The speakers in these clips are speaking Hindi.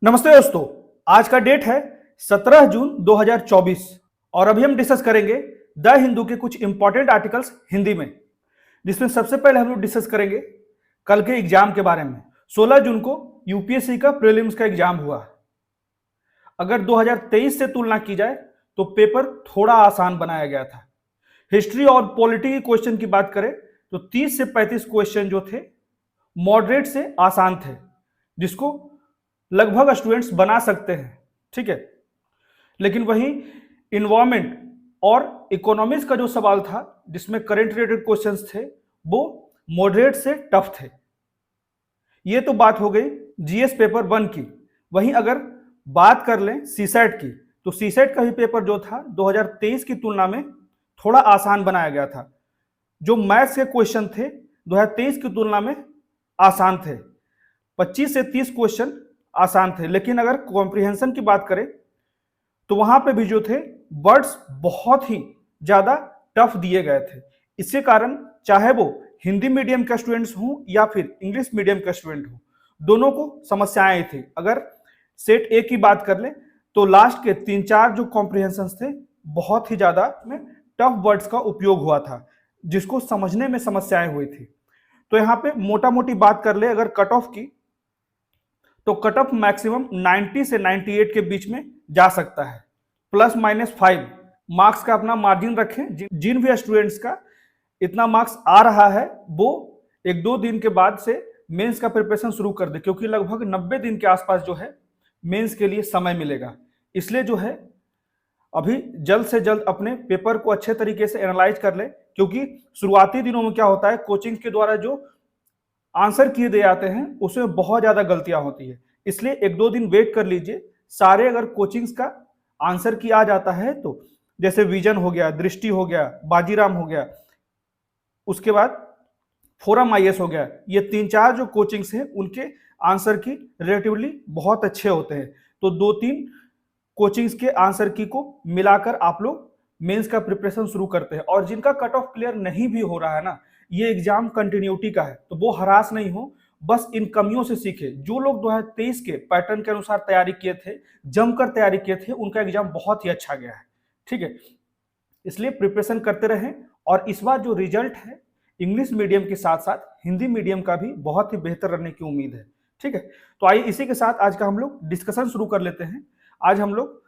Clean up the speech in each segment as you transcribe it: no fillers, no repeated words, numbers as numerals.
नमस्ते दोस्तों। आज का डेट है 17 जून 2024 और अभी हम डिस्कस करेंगे द हिंदू के कुछ इंपॉर्टेंट आर्टिकल्स हिंदी में, जिसमें सबसे पहले हम लोग डिस्कस करेंगे कल के एग्जाम के बारे में। 16 जून को यूपीएससी का प्रीलिम्स का एग्जाम हुआ। अगर 2023 से तुलना की जाए तो पेपर थोड़ा आसान बनाया गया था। हिस्ट्री और पॉलिटी के क्वेश्चन की बात करें तो 30 से 35 क्वेश्चन जो थे मॉडरेट से आसान थे, जिसको लगभग स्टूडेंट्स बना सकते हैं। ठीक है, लेकिन वहीं इन्वायरमेंट और इकोनॉमिक्स का जो सवाल था, जिसमें करंट रिलेटेड क्वेश्चंस थे, वो मॉडरेट से टफ थे। ये तो बात हो गई जीएस पेपर 1 की। वहीं अगर बात कर लें सीसैट की, तो सीसैट का भी पेपर जो था 2023 की तुलना में थोड़ा आसान बनाया गया था। जो मैथ्स के क्वेश्चन थे 2023 की तुलना में आसान थे। 25 से 30 क्वेश्चन आसान थे, लेकिन अगर कॉम्प्रिहेंशन की बात करें तो वहां पे भी जो थे वर्ड्स बहुत ही ज्यादा टफ दिए गए थे। इसके कारण चाहे वो हिंदी मीडियम के स्टूडेंट्स हों या फिर इंग्लिश मीडियम के स्टूडेंट हों, दोनों को समस्याएं थी। अगर सेट ए की बात कर लें तो लास्ट के 3-4 जो कॉम्प्रिहेंशन थे बहुत ही ज्यादा में टफ वर्ड्स का उपयोग हुआ था, जिसको समझने में समस्याएं हुई थी। तो यहाँ पे मोटा मोटी बात कर ले अगर कट ऑफ की, तो कट ऑफ मैक्सिमम 90 से 98 के बीच में जा सकता है। ±5 मार्क्स का अपना मार्जिन रखें। जिन भी स्टूडेंट्स का इतना मार्क्स आ रहा है वो 1-2 दिन के बाद से मेंस का प्रिपरेशन शुरू कर दे, क्योंकि लगभग 90 दिन के आसपास जो है मेंस के लिए समय मिलेगा। इसलिए जो है अभी जल्द से जल्द अपने पेपर को अच्छे तरीके से एनालाइज कर ले, क्योंकि शुरुआती दिनों में क्या होता है, कोचिंग के द्वारा जो आंसर किए दे जाते हैं उसमें बहुत ज्यादा गलतियां होती है। इसलिए 1-2 दिन वेट कर लीजिए। सारे अगर कोचिंग्स का आंसर की आ जाता है, तो जैसे विजन हो गया, दृष्टि हो गया, बाजीराम हो गया, उसके बाद फोरम आईएएस हो गया, ये 3-4 जो कोचिंग्स हैं उनके आंसर की रिलेटिवली बहुत अच्छे होते हैं। तो 2-3 कोचिंग्स के आंसर की को मिलाकर आप लोग मेंस का प्रिपरेशन शुरू करते हैं। और जिनका कट ऑफ क्लियर नहीं भी हो रहा है ना, ये एग्जाम कंटिन्यूटी का है, तो वो हरास नहीं हो, बस इन कमियों से सीखे। जो लोग 2023 के पैटर्न के अनुसार तैयारी किए थे, जमकर तैयारी किए थे, उनका एग्जाम बहुत ही अच्छा गया है। ठीक है, इसलिए प्रिपरेशन करते रहें। और इस बार जो रिजल्ट है इंग्लिश मीडियम के साथ साथ हिंदी मीडियम का भी बहुत ही बेहतर रहने की उम्मीद है। ठीक है, तो आइए इसी के साथ आज का हम लोग डिस्कशन शुरू कर लेते हैं। आज हम लोग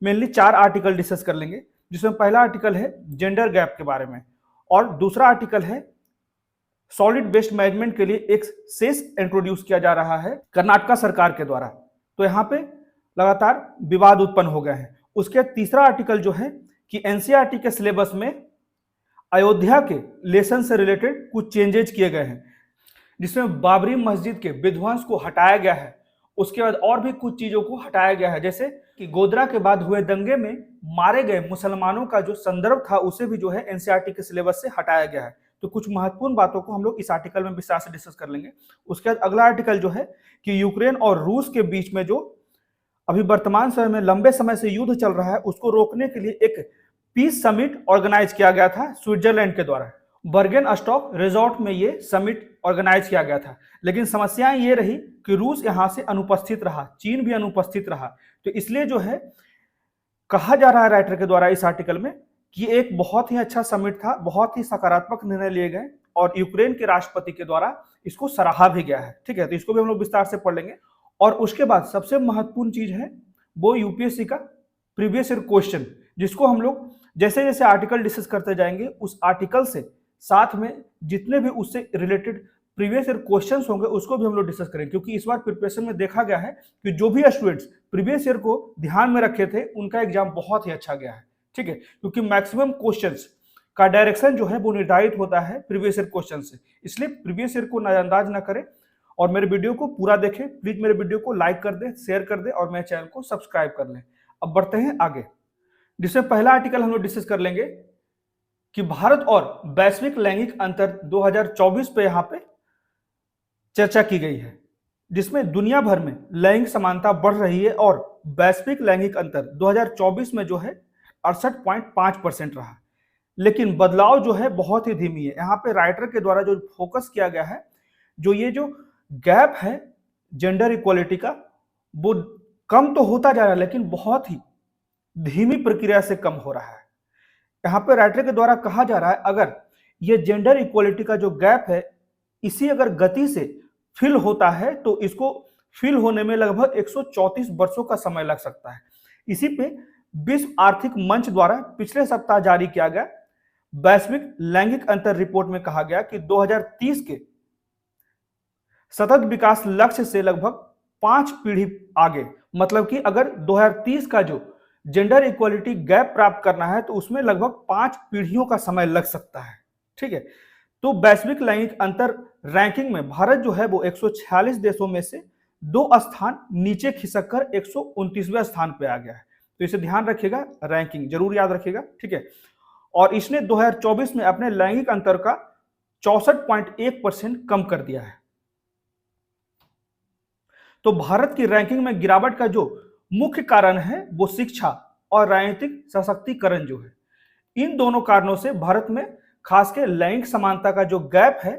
मेनली 4 आर्टिकल डिस्कस कर लेंगे, जिसमें पहला आर्टिकल है जेंडर गैप के बारे में, और दूसरा आर्टिकल है सॉलिड वेस्ट मैनेजमेंट के लिए एक सेस इंट्रोड्यूस किया जा रहा है कर्नाटक सरकार के द्वारा। तो यहाँ पे लगातार विवाद उत्पन्न हो गए हैं। उसके तीसरा आर्टिकल जो है कि एनसीईआरटी के सिलेबस में अयोध्या के लेसन से रिलेटेड कुछ चेंजेज किए गए हैं, जिसमें बाबरी मस्जिद के विध्वंस को हटाया गया है। उसके बाद और भी कुछ चीजों को हटाया गया है, जैसे कि गोधरा के बाद हुए दंगे में मारे गए मुसलमानों का जो संदर्भ था उसे भी जो है एनसीईआरटी के सिलेबस से हटाया गया है। तो कुछ महत्वपूर्ण बातों को हम लोग इस आर्टिकल में विस्तार से डिस्कस कर लेंगे। उसके बाद अगला आर्टिकल जो है कि यूक्रेन और रूस के बीच में जो अभी वर्तमान समय में लंबे समय से युद्ध चल रहा है, उसको रोकने के लिए एक पीस समिट ऑर्गेनाइज किया गया था स्विट्जरलैंड के द्वारा। बर्गेन स्टॉक रिजॉर्ट में ये समिट ऑर्गेनाइज किया गया था, लेकिन समस्याएं ये रही कि रूस यहां से अनुपस्थित रहा, चीन भी अनुपस्थित रहा। तो इसलिए जो है कहा जा रहा है राइटर के द्वारा इस आर्टिकल में कि एक बहुत ही अच्छा समिट था, बहुत ही सकारात्मक निर्णय लिए गए और यूक्रेन के राष्ट्रपति के द्वारा इसको सराहा भी गया है। ठीक है, तो इसको भी हम लोग विस्तार से पढ़ लेंगे। और उसके बाद सबसे महत्वपूर्ण चीज है वो यूपीएससी का प्रीवियस ईयर क्वेश्चन, जिसको हम लोग जैसे जैसे आर्टिकल डिस्कस करते जाएंगे उस आर्टिकल से साथ में जितने भी उससे रिलेटेड प्रीवियस ईयर क्वेश्चंस होंगे उसको भी हम लोग डिस्कस करेंगे। क्योंकि इस बार प्रिपरेशन में देखा गया है कि जो भी स्टूडेंट्स प्रीवियस ईयर को ध्यान में रखे थे उनका एग्जाम बहुत ही अच्छा गया है। ठीक है, क्योंकि मैक्सिमम क्वेश्चंस का डायरेक्शन जो है वो निर्धारित होता है प्रीवियस ईयर क्वेश्चन से। इसलिए प्रीवियस ईयर को नजरअंदाज ना करें और मेरे वीडियो को पूरा देखें। प्लीज मेरे वीडियो को लाइक कर दें, शेयर कर दें और मेरे चैनल को सब्सक्राइब कर लें। अब बढ़ते हैं आगे, जिसमें पहला आर्टिकल हम लोग डिस्कस कर लेंगे कि भारत और वैश्विक लैंगिक अंतर 2024 पे यहाँ पे चर्चा की गई है, जिसमें दुनिया भर में लैंगिक समानता बढ़ रही है और वैश्विक लैंगिक अंतर 2024 में जो है 68.5% रहा। लेकिन बदलाव जो है बहुत ही धीमी है। यहाँ पे राइटर के द्वारा जो फोकस किया गया है, जो ये जो गैप है जेंडर इक्वालिटी का, वो कम तो होता जा रहा है लेकिन बहुत ही धीमी प्रक्रिया से कम हो रहा है। यहाँ पे राइटर के द्वारा कहा जा रहा है अगर ये जेंडर इक्वलिटी का जो गैप है इसी अगर गति से फिल होता है तो इसको फिल होने में लगभग 134 वर्षों का समय लग सकता है। इसी पे विश्व आर्थिक मंच द्वारा पिछले सप्ताह जारी किया गया वैश्विक लैंगिक अंतर रिपोर्ट में कहा गया कि 2030 के सतत विकास लक्ष्य से लगभग 5 पीढ़ी आगे, मतलब कि अगर 2030 का जो जेंडर इक्वलिटी गैप प्राप्त करना है तो उसमें लगभग 5 पीढ़ियों का समय लग सकता है। ठीक है, तो वैश्विक लैंगिक अंतर रैंकिंग में भारत जो है वो 146 देशों में से 2 स्थान नीचे खिसक कर 129वें स्थान पे आ गया है। तो इसे ध्यान रखिएगा, रैंकिंग जरूर याद रखिएगा। ठीक है, और इसने 2024 में अपने लैंगिक अंतर का 64.1% कम कर दिया है। तो भारत की रैंकिंग में गिरावट का जो मुख्य कारण है वो शिक्षा और राजनीतिक सशक्तिकरण जो है, इन दोनों कारणों से भारत में खासकर लैंगिक समानता का जो गैप है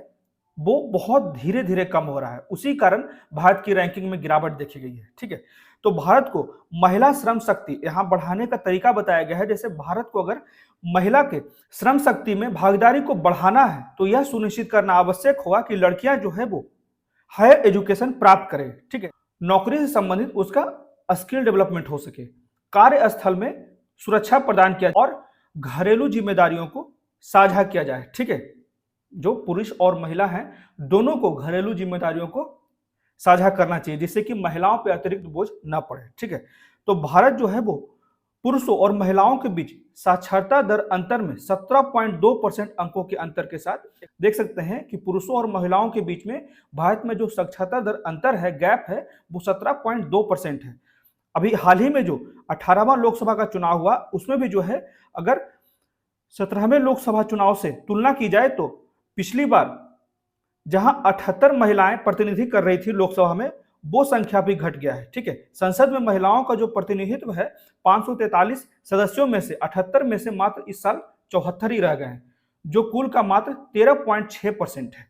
वो बहुत धीरे धीरे कम हो रहा है। उसी कारण भारत की रैंकिंग में गिरावट देखी गई है। ठीक है, तो भारत को महिला श्रम शक्ति यहां बढ़ाने का तरीका बताया गया है। जैसे भारत को अगर महिला के श्रम शक्ति में भागीदारी को बढ़ाना है तो यह सुनिश्चित करना आवश्यक होगा कि लड़कियां जो है वो हायर एजुकेशन प्राप्त करें। ठीक है, नौकरी से संबंधित उसका स्किल डेवलपमेंट हो सके, कार्यस्थल में सुरक्षा प्रदान किया और घरेलू जिम्मेदारियों को साझा किया जाए। ठीक है, जो पुरुष और महिला हैं दोनों को घरेलू जिम्मेदारियों को साझा करना चाहिए जिससे कि महिलाओं पर अतिरिक्त बोझ न पड़े। ठीक है, तो भारत जो है वो पुरुषों और महिलाओं के बीच साक्षरता दर अंतर में 17.2% अंकों के अंतर के साथ देख सकते हैं कि पुरुषों और महिलाओं के बीच में भारत में जो साक्षरता दर अंतर है, गैप है, वो 17.2% है। अभी हाल ही में जो 18वां लोकसभा का चुनाव हुआ उसमें भी जो है अगर 17वें लोकसभा चुनाव से तुलना की जाए तो पिछली बार जहां 78 महिलाएं प्रतिनिधि कर रही थी लोकसभा में, वो संख्या भी घट गया है। ठीक है, संसद में महिलाओं का जो प्रतिनिधित्व है 543 सदस्यों में से 78 में से मात्र इस साल 74 ही रह गए हैं, जो कुल का मात्र 13.6% है।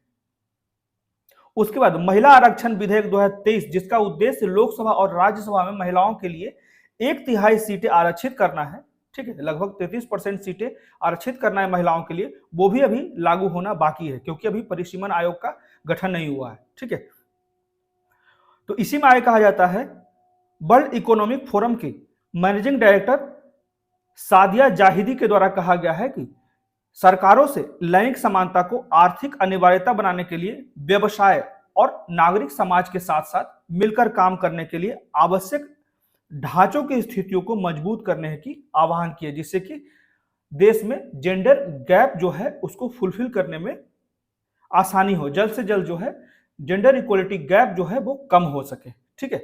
उसके बाद महिला आरक्षण विधेयक 2023 जिसका उद्देश्य लोकसभा और राज्यसभा में महिलाओं के लिए 1/3 सीटें आरक्षित करना है। ठीक है, लगभग 33% सीटें आरक्षित करना है महिलाओं के लिए, वो भी अभी लागू होना बाकी है क्योंकि अभी परिसीमन आयोग का गठन नहीं हुआ है। ठीक है, तो इसी में आगे कहा जाता है वर्ल्ड इकोनॉमिक फोरम की मैनेजिंग डायरेक्टर सादिया जाहिदी के द्वारा कहा गया है कि सरकारों से लैंगिक समानता को आर्थिक अनिवार्यता बनाने के लिए व्यवसाय और नागरिक समाज के साथ साथ मिलकर काम करने के लिए आवश्यक ढांचों की स्थितियों को मजबूत करने की आह्वान किया जिससे कि देश में जेंडर गैप जो है उसको फुलफिल करने में आसानी हो, जल्द से जल्द जो है जेंडर इक्वलिटी गैप जो है वो कम हो सके। ठीक है,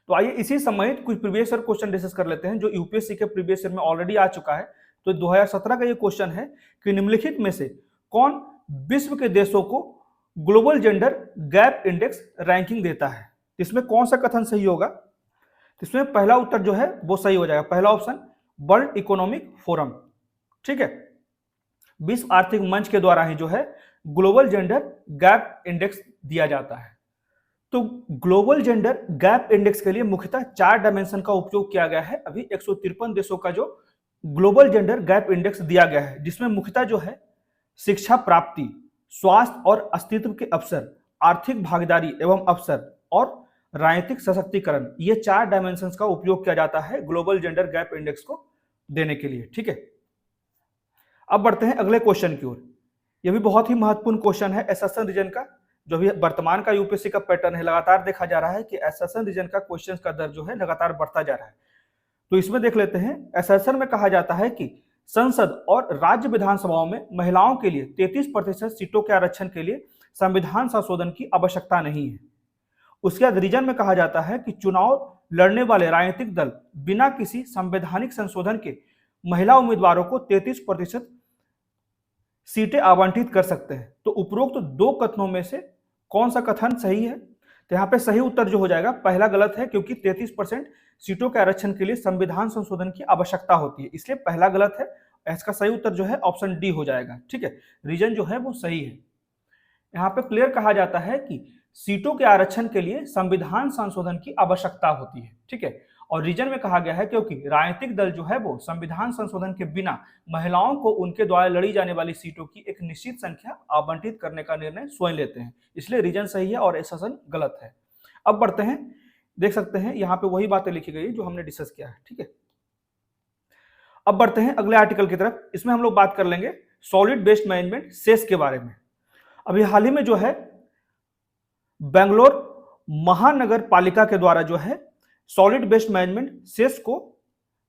तो आइए इसी संबंधित कुछ प्रीवियस ईयर क्वेश्चन डिस्कस कर लेते हैं जो यूपीएससी के प्रीवियस ईयर में ऑलरेडी आ चुका है। तो 2017 का ये क्वेश्चन है कि निम्नलिखित में से कौन विश्व के देशों को global gender gap index ranking देता है, इसमें कौन सा कथन सही होगा? इसमें पहला उत्तर जो है वो सही हो जाएगा, पहला ऑप्शन वर्ल्ड इकोनॉमिक फोरम। ठीक है, विश्व आर्थिक मंच के द्वारा ही जो है ग्लोबल जेंडर गैप इंडेक्स दिया जाता है। तो ग्लोबल जेंडर गैप इंडेक्स के लिए मुख्यतः 4 डायमेंशन का उपयोग किया गया है। अभी 153 देशों का जो ग्लोबल जेंडर गैप इंडेक्स दिया गया है जिसमें मुख्यतः जो है शिक्षा प्राप्ति, स्वास्थ्य और अस्तित्व के अवसर, आर्थिक भागीदारी एवं अवसर और राजनीतिक सशक्तिकरण, ये 4 डायमेंशन का उपयोग किया जाता है ग्लोबल जेंडर गैप इंडेक्स को देने के लिए। ठीक है, अब बढ़ते हैं अगले क्वेश्चन की ओर। यह भी बहुत ही महत्वपूर्ण क्वेश्चन है एसएसएन रीजन का, जो भी वर्तमान का यूपीएससी का पैटर्न है, लगातार देखा जा रहा है कि एसएसएन रीजन का क्वेश्चन का दर जो है लगातार बढ़ता जा रहा है। तो इसमें देख लेते हैं, एसएसएन में कहा जाता है कि संसद और राज्य विधानसभाओं में महिलाओं के लिए 33% सीटों के आरक्षण के लिए संविधान संशोधन की आवश्यकता नहीं है। उसके बाद रीजन में कहा जाता है कि चुनाव लड़ने वाले राजनीतिक दल बिना किसी संवैधानिक संशोधन के महिला उम्मीदवारों को 33% सीटें आवंटित कर सकते हैं। तो उपरोक्त 2 कथनों में से कौन सा कथन सही है? तो यहाँ पे सही उत्तर जो हो जाएगा पहला गलत है क्योंकि 33% सीटों के आरक्षण के लिए संविधान संशोधन की आवश्यकता होती है, इसलिए पहला गलत है। इसका सही उत्तर जो है ऑप्शन डी हो जाएगा। ठीक है, रीजन जो है वो सही है। यहाँ पे क्लियर कहा जाता है कि सीटों के आरक्षण के लिए संविधान संशोधन की आवश्यकता होती है। ठीक है, और रीजन में कहा गया है क्योंकि राजनीतिक दल जो है वो संविधान संशोधन के बिना महिलाओं को उनके द्वारा लड़ी जाने वाली सीटों की एक निश्चित संख्या आवंटित करने का निर्णय स्वयं लेते हैं, इसलिए रीजन सही है और एसेशन गलत है। अब बढ़ते हैं, देख सकते हैं यहाँ पे वही बातें लिखी गई जो हमने डिस्कस किया है। ठीक है, अब बढ़ते हैं अगले आर्टिकल की तरफ। इसमें हम लोग बात कर लेंगे सॉलिड वेस्ट मैनेजमेंट सेस के बारे में। अभी हाल ही में जो है बेंगलोर महानगर पालिका के द्वारा जो है सॉलिड वेस्ट मैनेजमेंट सेस को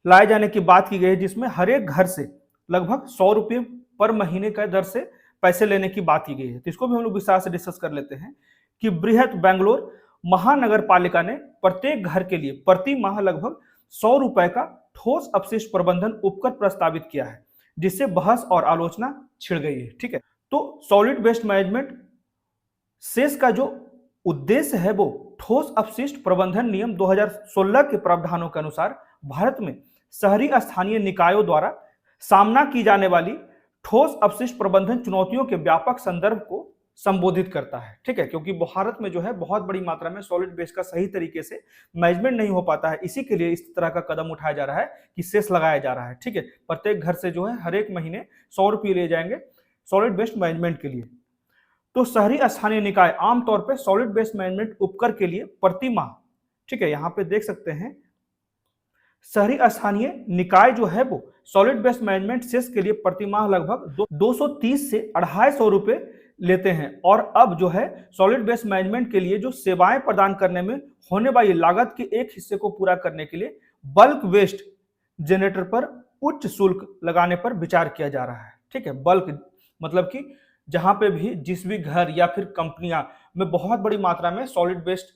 लाए जाने की बात की गई है, जिसमें हर एक घर से लगभग 100 रुपये पर महीने का दर से पैसे लेने की बात की गई है। तो इसको भी हम लोग विस्तार से डिस्कस कर लेते हैं कि बृहत बेंगलोर महानगर पालिका ने प्रत्येक घर के लिए प्रति माह लगभग 100 रुपए का ठोस अपशिष्ट प्रबंधन उपकर प्रस्तावित किया है, जिससे बहस और आलोचना छिड़ गई है। ठीक है, तो सॉलिड वेस्ट मैनेजमेंट सेस का जो उद्देश्य है वो ठोस अपशिष्ट प्रबंधन नियम 2016 के प्रावधानों के अनुसार भारत में शहरी स्थानीय निकायों द्वारा सामना की जाने वाली ठोस अपशिष्ट प्रबंधन चुनौतियों के व्यापक संदर्भ को संबोधित करता है। ठीक है, क्योंकि भारत में जो है बहुत बड़ी मात्रा में सॉलिड वेस्ट का सही तरीके से मैनेजमेंट नहीं हो पाता है, इसी के लिए इस तरह का कदम उठाया जा रहा है कि सेस लगाया जा रहा है। ठीक है, प्रत्येक घर से जो है हर एक महीने 100 रुपये ले जाएंगे सॉलिड वेस्ट मैनेजमेंट के लिए। तो शहरी स्थानीय निकाय आमतौर पर सॉलिड वेस्ट मैनेजमेंट उपकर के लिए प्रति माह, ठीक है, यहां पे देख सकते हैं शहरी स्थानीय निकाय जो है वो सॉलिड वेस्ट मैनेजमेंट सेस के लिए प्रति माह लगभग 230 से 250 रुपए लेते हैं। और अब जो है सॉलिड वेस्ट मैनेजमेंट के लिए जो सेवाएं प्रदान करने में होने वाली लागत के एक हिस्से को पूरा करने के लिए बल्क वेस्ट जनरेटर पर उच्च शुल्क लगाने पर विचार किया जा रहा है। ठीक है, बल्क मतलब कि जहां पे भी जिस भी घर या फिर कंपनियां में बहुत बड़ी मात्रा में सॉलिड वेस्ट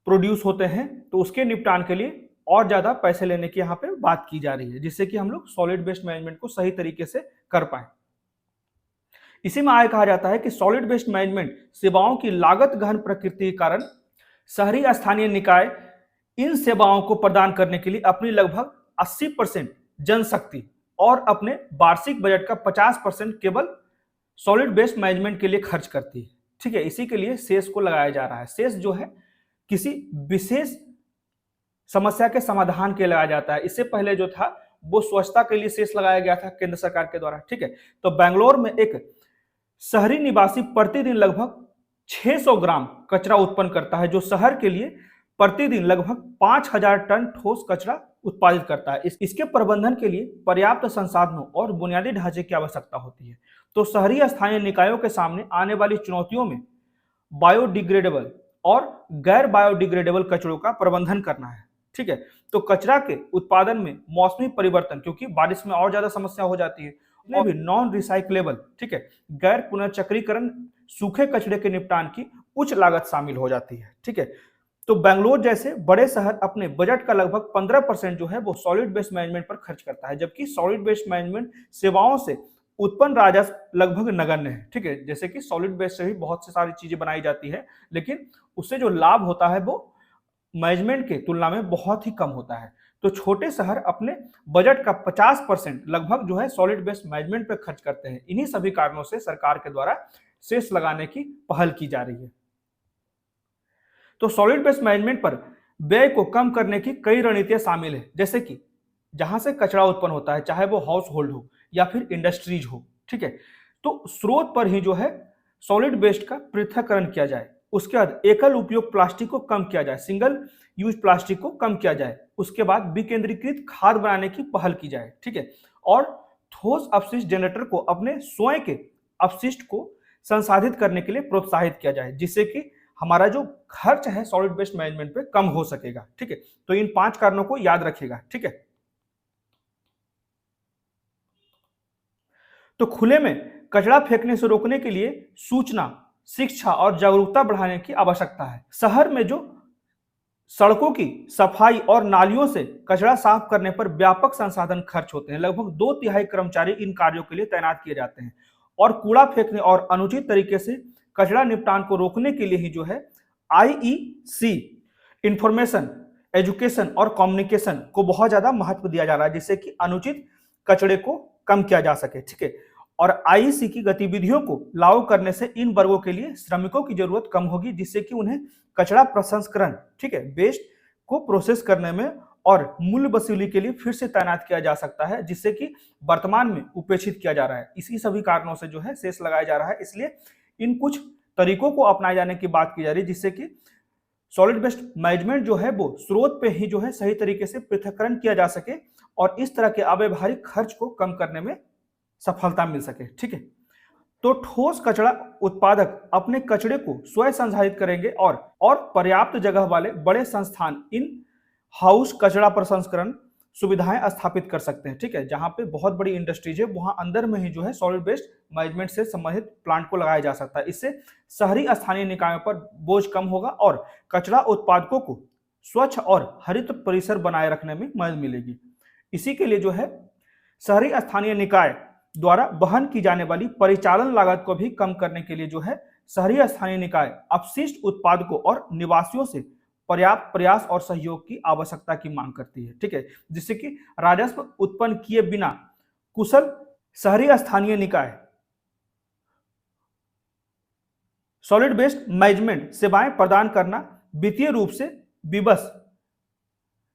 प्रोड्यूस होते हैं, तो उसके निपटान के लिए और ज्यादा पैसे लेने की यहाँ पे बात की जा रही है, जिससे कि हम लोग सॉलिड वेस्ट मैनेजमेंट को सही तरीके से कर पाए। इसी में आगे कहा जाता है कि सॉलिड वेस्ट मैनेजमेंट सेवाओं की लागत गहन प्रकृति के कारण शहरी स्थानीय निकाय इन सेवाओं को प्रदान करने के लिए अपनी लगभग 80% जनशक्ति और अपने वार्षिक बजट का 50% केवल सॉलिड वेस्ट मैनेजमेंट के लिए खर्च करती है। ठीक है, इसी के लिए सेस को लगाया जा रहा है। सेस जो है किसी विशेष समस्या के समाधान के लगाया जाता है। इससे पहले जो था वो स्वच्छता के लिए सेस लगाया गया था केंद्र सरकार के द्वारा। ठीक है, तो बेंगलोर में एक शहरी निवासी प्रतिदिन लगभग 600 ग्राम कचरा उत्पन्न करता है, जो शहर के लिए प्रतिदिन लगभग 5000 टन ठोस कचरा उत्पादित करता है। इसके प्रबंधन के लिए पर्याप्त संसाधनों और बुनियादी ढांचे की आवश्यकता होती है। तो शहरी स्थानीय निकायों के सामने आने वाली चुनौतियों में बायोडिग्रेडेबल और गैर बायोडिग्रेडेबल कचरों का प्रबंधन करना है। ठीक है, तो कचरा के उत्पादन में मौसमी परिवर्तन, क्योंकि बारिश में और ज्यादा समस्या हो जाती है, उन्हें भी नॉन रिसाइक्लेबल, ठीक है, गैर पुनर्चक्रीकरण सूखे कचरे के निपटान की उच्च लागत शामिल हो जाती है। ठीक है, तो बेंगलोर जैसे बड़े शहर अपने बजट का लगभग 15% जो है वो सॉलिड वेस्ट मैनेजमेंट पर खर्च करता है, जबकि सॉलिड वेस्ट मैनेजमेंट सेवाओं से उत्पन्न राजस्व लगभग नगण्य है। ठीक है, जैसे कि सॉलिड वेस्ट से ही बहुत सी सारी चीजें बनाई जाती है, लेकिन उससे जो लाभ होता है वो मैनेजमेंट के तुलना में बहुत ही कम होता है। तो छोटे शहर अपने बजट का 50% लगभग जो है सॉलिड वेस्ट मैनेजमेंट पर खर्च करते हैं। इन्हीं सभी कारणों से सरकार के द्वारा सेस लगाने की पहल की जा रही है। तो सॉलिड वेस्ट मैनेजमेंट पर व्यय को कम करने की कई रणनीतियां शामिल है, जैसे कि जहां से कचरा उत्पन्न होता है, चाहे वो हाउस होल्ड हो या फिर इंडस्ट्रीज हो। ठीक है, तो स्रोत पर ही जो है सॉलिड वेस्ट का पृथक्करण किया जाए। उसके बाद एकल उपयोग प्लास्टिक को कम किया जाए, सिंगल यूज प्लास्टिक को कम किया जाए। उसके बाद विकेंद्रीकृत खाद बनाने की पहल की जाए। ठीक है, और ठोस अपशिष्ट जनरेटर को अपने स्वयं के अपशिष्ट को संसाधित करने के लिए प्रोत्साहित किया जाए, जिससे कि हमारा जो खर्च है सॉलिड वेस्ट मैनेजमेंट पे कम हो सकेगा। ठीक है, तो इन 5 कारणों को याद रखिएगा। ठीक है, तो खुले में कचरा फेंकने से रोकने के लिए सूचना, शिक्षा और जागरूकता बढ़ाने की आवश्यकता है। शहर में जो सड़कों की सफाई और नालियों से कचरा साफ करने पर व्यापक संसाधन खर्च होते हैं। लगभग 2/3 कर्मचारी इन कार्यों के लिए तैनात किए जाते हैं। और कूड़ा फेंकने और अनुचित तरीके से कचरा निपटान को रोकने के लिए ही जो है IEC इंफॉर्मेशन, एजुकेशन और कम्युनिकेशन को बहुत ज्यादा महत्व दिया जा रहा है, जिससे कि अनुचित कचरे को कम किया जा सके। ठीक है, और आईईसी की गतिविधियों को लागू करने से इन वर्गों के लिए श्रमिकों की जरूरत कम होगी, जिससे कि उन्हें कचरा प्रसंस्करण, ठीक है, वेस्ट को प्रोसेस करने में और मूल्य वसूली के लिए फिर से तैनात किया जा सकता है, जिससे कि वर्तमान में उपेक्षित किया जा रहा है। इसी सभी कारणों से जो है शेष लगाया जा रहा है। इसलिए इन कुछ तरीकों को अपनाए जाने की बात की जा रही है, जिससे कि सॉलिड वेस्ट मैनेजमेंट जो है वो स्रोत पे ही जो है सही तरीके से पृथक्करण किया जा सके और इस तरह के अव्यवहारिक खर्च को कम करने में सफलता मिल सके। ठीक है, तो ठोस कचरा उत्पादक अपने कचरे को स्वयं संसाधित करेंगे और पर्याप्त जगह वाले बड़े संस्थान इन हाउस कचरा प्रसंस्करण सुविधाएं स्थापित कर सकते हैं। ठीक है, जहां पे बहुत बड़ी इंडस्ट्रीज है वहां अंदर में ही जो है सॉलिड वेस्ट मैनेजमेंट से संबंधित प्लांट को लगाया जा सकता है। इससे शहरी स्थानीय निकायों पर बोझ कम होगा और कचरा उत्पादकों को स्वच्छ और हरित परिसर बनाए रखने में मदद मिलेगी। इसी के लिए जो है शहरी स्थानीय निकाय द्वारा वहन की जाने वाली परिचालन लागत को भी कम करने के लिए जो है शहरी स्थानीय निकाय अपशिष्ट उत्पादकों और निवासियों से पर्याप्त प्रयास और सहयोग की आवश्यकता की मांग करती है। ठीक है, जिससे कि राजस्व उत्पन्न किए बिना कुशल शहरी स्थानीय निकाय सॉलिड वेस्ट मैनेजमेंट सेवाएं प्रदान करना वित्तीय रूप से विवश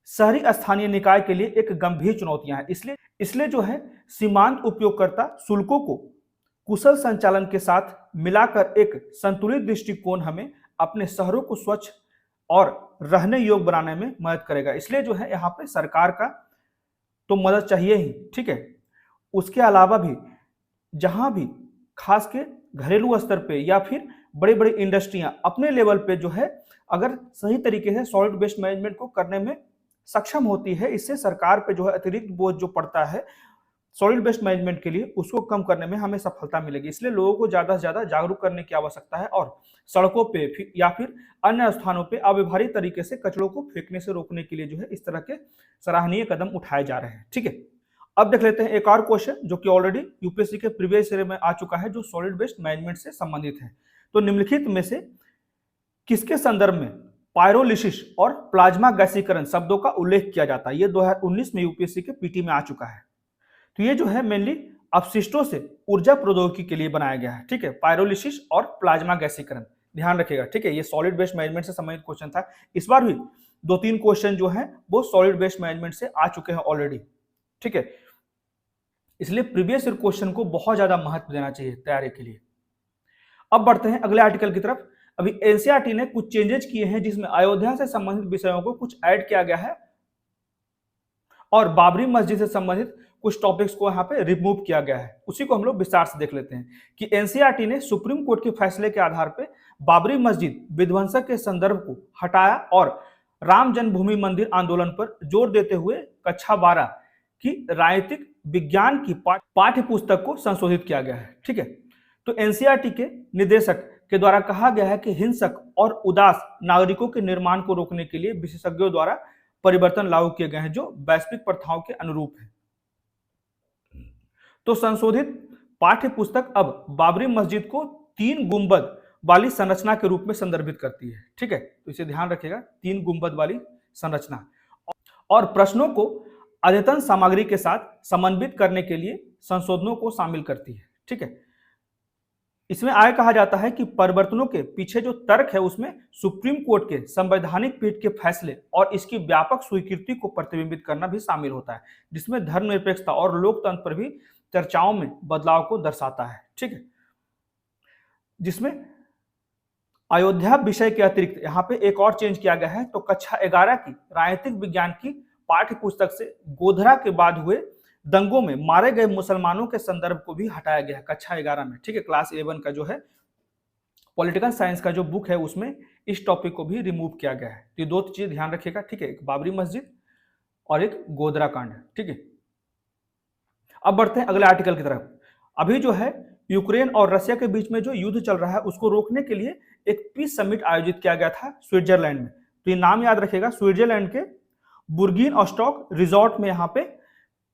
शहरी स्थानीय निकाय के लिए एक गंभीर चुनौतियां हैं। इसलिए जो है सीमांत उपयोगकर्ता शुल्कों को कुशल संचालन के साथ मिलाकर एक संतुलित दृष्टिकोण हमें अपने शहरों को स्वच्छ और रहने योग्य बनाने में मदद करेगा। इसलिए जो है यहाँ पे सरकार का तो मदद चाहिए ही, ठीक है, उसके अलावा भी जहां भी खास के घरेलू स्तर पे या फिर बड़ी बड़ी इंडस्ट्रियां अपने लेवल पे जो है अगर सही तरीके से सॉलिड वेस्ट मैनेजमेंट को करने में सक्षम होती है, इससे सरकार पे जो है अतिरिक्त बोझ जो पड़ता है सॉलिड वेस्ट मैनेजमेंट के लिए उसको कम करने में हमें सफलता मिलेगी। इसलिए लोगों को ज्यादा से ज्यादा जागरूक करने की आवश्यकता है और सड़कों पे या फिर अन्य स्थानों पे अव्यवहारिक तरीके से कचरों को फेंकने से रोकने के लिए जो है इस तरह के सराहनीय कदम उठाए जा रहे हैं। ठीक है, अब देख लेते हैं एक और क्वेश्चन जो कि ऑलरेडी यूपीएससी के प्रीवियस ईयर में आ चुका है, जो सॉलिड वेस्ट मैनेजमेंट से संबंधित है। तो निम्नलिखित में से किसके संदर्भ में पायरोलिसिस और प्लाज्मा गैसीकरण शब्दों का उल्लेख किया जाता है? ये 2019 में यूपीएससी के पीटी में आ चुका है। तो ये जो है मेनली अपशिष्टों से ऊर्जा प्रौद्योगिकी के लिए बनाया गया है। ठीक है, पायरोलिसिस और प्लाज्मा गैसीकरण ध्यान रखिएगा। ठीक है, ये सॉलिड वेस्ट मैनेजमेंट से संबंधित क्वेश्चन था। इस बार भी 2-3 क्वेश्चन जो है वो सॉलिड वेस्ट मैनेजमेंट से आ चुके हैं ऑलरेडी। ठीक है, इसलिए प्रीवियस ईयर क्वेश्चन को बहुत ज्यादा महत्व देना चाहिए तैयारी के लिए। अब बढ़ते हैं अगले आर्टिकल की तरफ। अभी एनसीईआरटी ने कुछ चेंजेस किए हैं जिसमें अयोध्या से संबंधित विषयों को कुछ ऐड किया गया है और बाबरी मस्जिद से संबंधित कुछ टॉपिक्स को यहाँ पे रिमूव किया गया है। उसी को हम लोग विस्तार से देख लेते हैं कि एनसीईआरटी ने सुप्रीम कोर्ट के फैसले के आधार पर बाबरी मस्जिद विध्वंसक के संदर्भ को हटाया और राम जन्मभूमि मंदिर आंदोलन पर जोर देते हुए कक्षा 12 की राजनीतिक विज्ञान की पाठ्य पुस्तक को संशोधित किया गया है। ठीक है, तो एनसीईआरटी के निदेशक के द्वारा कहा गया है कि हिंसक और उदास नागरिकों के निर्माण को रोकने के लिए विशेषज्ञों द्वारा परिवर्तन लागू किए गए हैं जो वैश्विक प्रथाओं के अनुरूप है। तो संशोधित पाठ्य पुस्तक अब बाबरी मस्जिद को 3 गुंबद वाली संरचना के रूप में संदर्भित करती है। ठीक है, तो इसे ध्यान रखिएगा, 3 गुंबद वाली संरचना और प्रश्नों को अद्यतन सामग्री के साथ समन्वित करने के लिए संशोधनों को शामिल करती है। ठीक है, इसमें आगे कहा जाता है कि परिवर्तनों के पीछे जो तर्क है उसमें सुप्रीम कोर्ट के संवैधानिक पीठ के फैसले और इसकी व्यापक स्वीकृति को प्रतिबिंबित करना भी शामिल होता है, जिसमें धर्मनिरपेक्षता और लोकतंत्र पर भी चर्चाओं में बदलाव को दर्शाता है। ठीक है, जिसमें अयोध्या विषय के अतिरिक्त यहाँ पे एक और चेंज किया गया है। तो कक्षा 11 की राजनीतिक विज्ञान की पाठ्य पुस्तक से गोधरा के बाद हुए दंगों में मारे गए मुसलमानों के संदर्भ को भी हटाया गया है कक्षा 11 में। ठीक है, क्लास 11 का जो है पॉलिटिकल साइंस का जो बुक है उसमें इस टॉपिक को भी रिमूव किया गया है। तो ये 2 चीज ध्यान रखिएगा। ठीक है, एक बाबरी मस्जिद और एक गोधरा कांड। ठीक है, अब बढ़ते हैं अगले आर्टिकल की तरफ। अभी जो है यूक्रेन और रशिया के बीच में जो युद्ध चल रहा है उसको रोकने के लिए एक पीस समिट आयोजित किया गया था स्विट्जरलैंड में। तो ये नाम याद रखिएगा, स्विट्जरलैंड के बुर्गिनस्टॉक रिजॉर्ट में यहाँ पे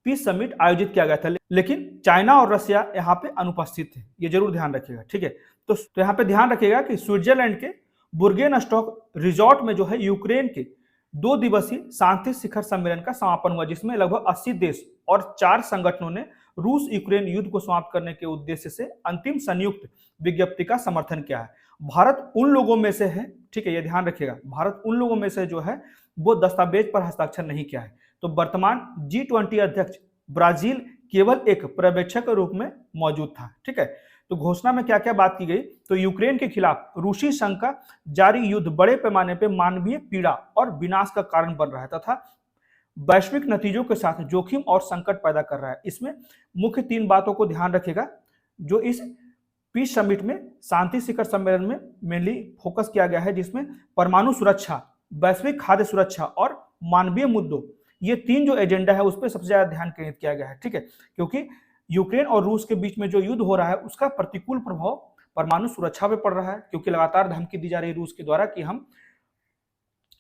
पीस समिट आयोजित किया गया था, लेकिन चाइना और रशिया यहाँ पे अनुपस्थित थे, ये जरूर ध्यान रखिएगा। ठीक है, तो यहाँ पे ध्यान रखिएगा कि स्विट्जरलैंड के बुर्गिनस्टॉक रिजॉर्ट में जो है यूक्रेन के 2 दिवसीय शांति शिखर सम्मेलन का समापन हुआ, जिसमें लगभग 80 देश और 4 संगठनों ने रूस यूक्रेन युद्ध को समाप्त करने के उद्देश्य से अंतिम संयुक्त विज्ञप्ति का समर्थन किया है। भारत उन लोगों में से है, ठीक है, ये ध्यान रखिएगा, भारत उन लोगों में से जो है वो दस्तावेज पर हस्ताक्षर नहीं किया है। तो वर्तमान G20 अध्यक्ष ब्राजील केवल एक पर्यवेक्षक के रूप में मौजूद था, ठीक है। तो घोषणा में क्या क्या बात की गई, तो यूक्रेन के खिलाफ रूसी संघ का जारी युद्ध बड़े पैमाने पर मानवीय पीड़ा और विनाश का कारण बन रहा है तथा वैश्विक नतीजों के साथ जोखिम और संकट पैदा कर रहा है। इसमें मुख्य 3 बातों को ध्यान रखिएगा जो इस पीस समिट में शांति शिखर सम्मेलन में मेनली फोकस किया गया है, जिसमें परमाणु सुरक्षा, वैश्विक खाद्य सुरक्षा और मानवीय मुद्दों, ये 3 जो एजेंडा है उस पर सबसे ज्यादा ध्यान केंद्रित किया गया है, ठीक है। क्योंकि यूक्रेन और रूस के बीच में जो युद्ध हो रहा है उसका प्रतिकूल प्रभाव परमाणु सुरक्षा पे पड़ रहा है, क्योंकि लगातार धमकी दी जा रही है रूस के द्वारा कि हम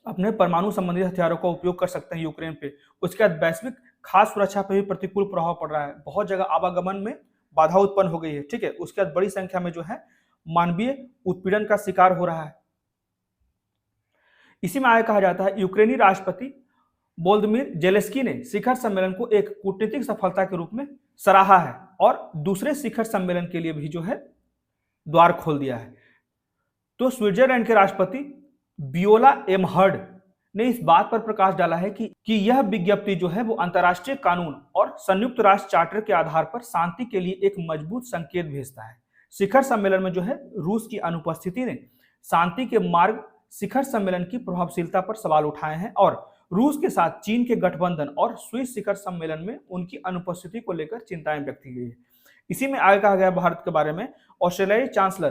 अपने परमाणु संबंधित हथियारों का उपयोग कर सकते हैं यूक्रेन पे। उसके बाद वैश्विक खाद्य सुरक्षा पे भी प्रतिकूल प्रभाव पड़ रहा है, बहुत जगह आवागमन में बाधा उत्पन्न हो गई है, ठीक है। उसके बाद बड़ी संख्या में जो है मानवीय उत्पीड़न का शिकार हो रहा है। इसी में आगे कहा जाता है यूक्रेनी राष्ट्रपति वोलोदिमीर जेलेंस्की ने शिखर सम्मेलन को एक कूटनीतिक सफलता के रूप में सराहा है और दूसरे शिखर सम्मेलन के लिए भी जो है द्वार खोल दिया है। तो स्विट्जरलैंड के राष्ट्रपति वियोला एमहर्ड ने इस बात पर प्रकाश डाला है कि यह विज्ञप्ति जो है वो अंतर्राष्ट्रीय कानून और संयुक्त राष्ट्र चार्टर के आधार पर शांति के लिए एक मजबूत संकेत भेजता है। शिखर सम्मेलन में जो है रूस की अनुपस्थिति ने शांति के मार्ग शिखर सम्मेलन की प्रभावशीलता पर सवाल उठाए हैं और रूस के साथ चीन के गठबंधन और स्विस शिखर सम्मेलन में उनकी अनुपस्थिति को लेकर चिंताएं व्यक्त की गई है। इसी में आगे कहा गया भारत के बारे में, ऑस्ट्रेलियाई चांसलर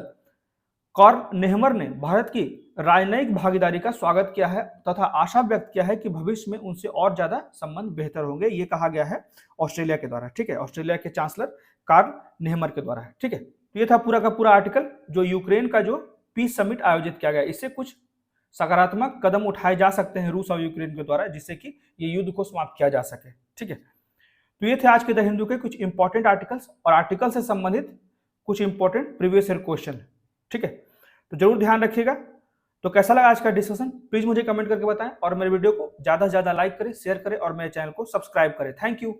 कार्ल नेहमर ने भारत की राजनयिक भागीदारी का स्वागत किया है तथा आशा व्यक्त किया है कि भविष्य में उनसे और ज्यादा संबंध बेहतर होंगे। ये कहा गया है ऑस्ट्रेलिया के द्वारा, ठीक है, ऑस्ट्रेलिया के चांसलर कार्ल नेहमर के द्वारा, ठीक है। तो ये था पूरा का पूरा आर्टिकल जो यूक्रेन का जो पीस समिट आयोजित किया गया। इससे कुछ सकारात्मक कदम उठाए जा सकते हैं रूस और यूक्रेन के द्वारा, जिससे कि ये युद्ध को समाप्त किया जा सके, ठीक है। तो ये थे आज के द हिंदू के कुछ इंपॉर्टेंट आर्टिकल्स और आर्टिकल से संबंधित कुछ इंपॉर्टेंट प्रीवियस ईयर क्वेश्चन, ठीक है। तो जरूर ध्यान रखिएगा। तो कैसा लगा आज का डिस्कशन प्लीज मुझे कमेंट करके बताएं और मेरे वीडियो को ज्यादा से ज्यादा लाइक करें, शेयर करें और मेरे चैनल को सब्सक्राइब करें। Thank you.